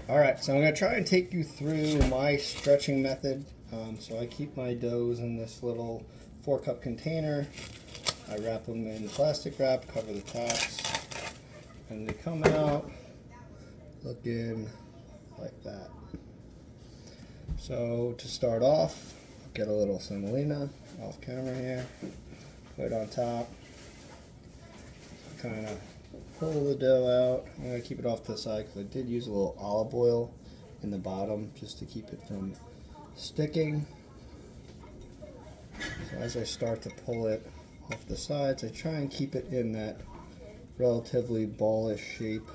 Alright, so I'm going to try and take you through my stretching method. So I keep my doughs in this little 4-cup container. I wrap them in plastic wrap, cover the tops, and they come out looking like that. So to start off, get a little semolina off camera here, put it on top, kind of pull the dough out. I'm going to keep it off to the side because I did use a little olive oil in the bottom just to keep it from sticking. So as I start to pull it off the sides, I try and keep it in that relatively ballish shape.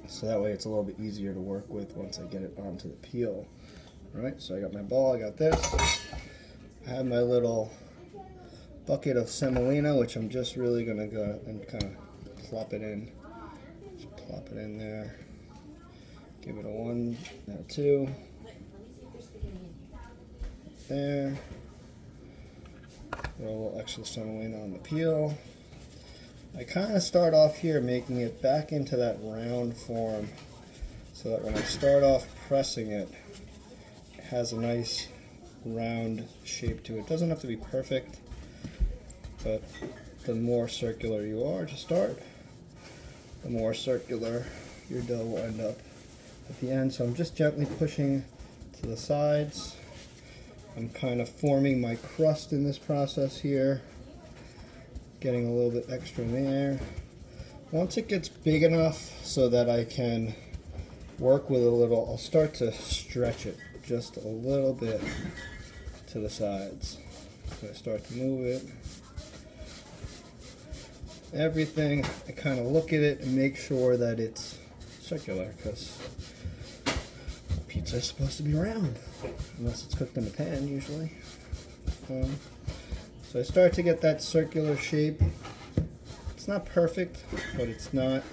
So that way it's a little bit easier to work with once I get it onto the peel. Alright, so I got my ball, I got this. I have my little bucket of semolina, which I'm just really going to go and kind of plop it in. Just plop it in there. Give it a 1, a 2. There. Throw a little extra semolina on the peel. I kind of start off here making it back into that round form so that when I start off pressing it, it has a nice round shape to it. It doesn't have to be perfect, but the more circular you are to start, the more circular your dough will end up at the end. So I'm just gently pushing to the sides. I'm kind of forming my crust in this process here, getting a little bit extra in there. Once it gets big enough so that I can work with a little, I'll start to stretch it just a little bit to the sides. So I start to move it. Everything, I kind of look at it and make sure that it's circular, because pizza is supposed to be round, unless it's cooked in a pan usually. So I start to get that circular shape. It's not perfect, but it's not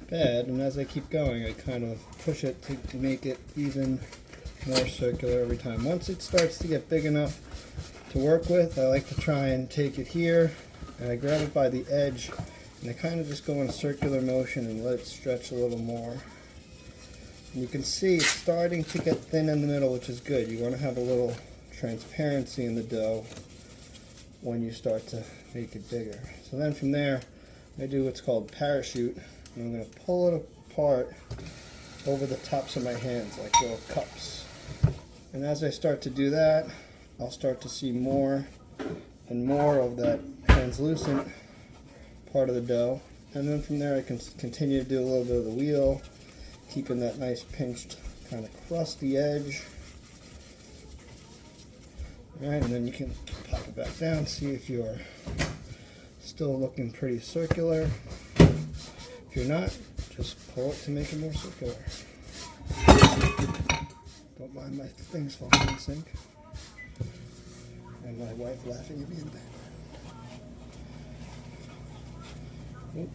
bad, and as I keep going I kind of push it to make it even more circular every time. Once it starts to get big enough to work with, I like to try and take it here and I grab it by the edge and I kind of just go in a circular motion and let it stretch a little more. And you can see it's starting to get thin in the middle, which is good. You want to have a little transparency in the dough when you start to make it bigger. So then from there I do what's called parachute, and I'm going to pull it apart over the tops of my hands like little cups. And as I start to do that, I'll start to see more and more of that translucent part of the dough. And then from there I can continue to do a little bit of the wheel, keeping that nice pinched kind of crusty edge. Alright, and then you can pop it back down, see if you're still looking pretty circular. If you're not, just pull it to make it more circular. Don't mind my things falling in the sink. And my wife laughing at me in the background. Oop.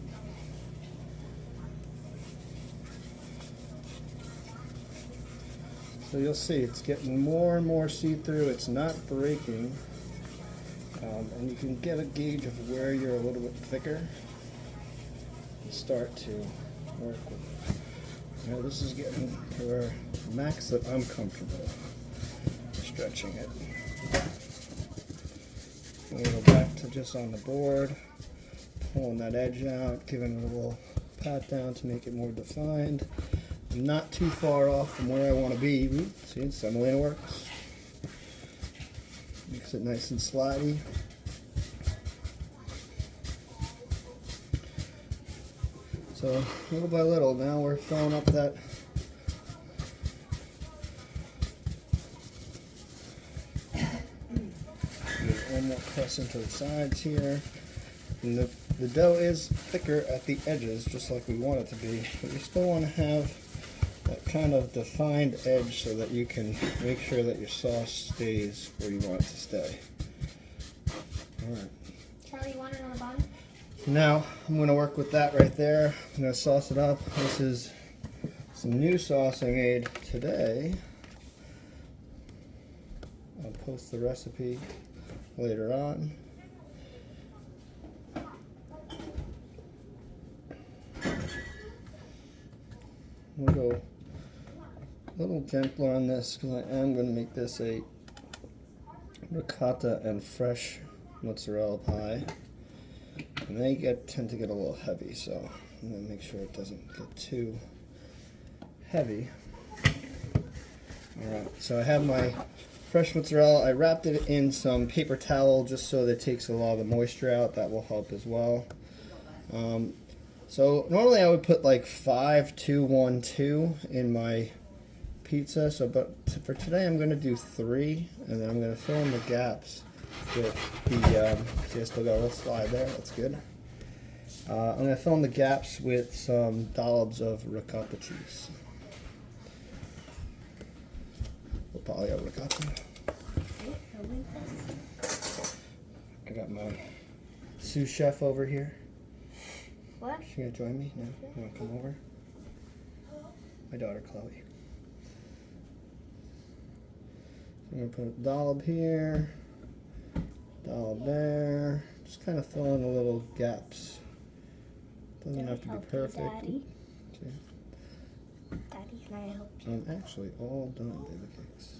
So you'll see it's getting more and more see-through. It's not breaking. And you can get a gauge of where you're a little bit thicker and start to work with it. Now this is getting to where max that I'm comfortable stretching it. I'm going to go back to just on the board, pulling that edge out, giving it a little pat down to make it more defined. I'm not too far off from where I want to be. See, semolina works. Makes it nice and slidey. So little by little, now we're filling up that one more press into the sides here. And the dough is thicker at the edges, just like we want it to be, but you still want to have that kind of defined edge so that you can make sure that your sauce stays where you want it to stay. Alright. Charlie, you want it on the bottom? Now I'm going to work with that right there. I'm going to sauce it up. This is some new sauce I made today. I'll post the recipe later on. we'll go a little gentler on this because I am going to make this a ricotta and fresh mozzarella pie. And they tend to get a little heavy, so I'm going to make sure it doesn't get too heavy. Alright, so I have my fresh mozzarella. I wrapped it in some paper towel just so that it takes a lot of the moisture out. That will help as well. So normally I would put like 5, 2, 1, 2 in my pizza. But for today I'm going to do 3, and then I'm going to fill in the gaps with the. See, I still got a little slide there. That's good. I'm going to fill in the gaps with some dollops of ricotta cheese. Probably a ricotta. I got my sous chef over here. What? She gonna join me? No? You wanna come over? My daughter Chloe. So I'm gonna put a dollop here, dollop there. Just kind of fill in the little gaps. Doesn't have to be perfect. Daddy. Okay. Daddy, can I help you? I'm actually all done with the cakes.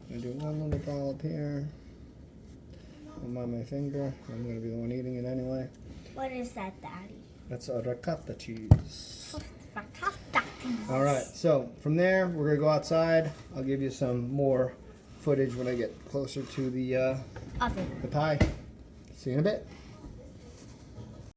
I'm gonna do one little dollop here. On my finger. I'm gonna be the one eating it anyway. What is that, Daddy? That's a ricotta cheese. Ricotta cheese. All right, so from there we're gonna go outside. I'll give you some more footage when I get closer to the Oven. pie. See you in a bit.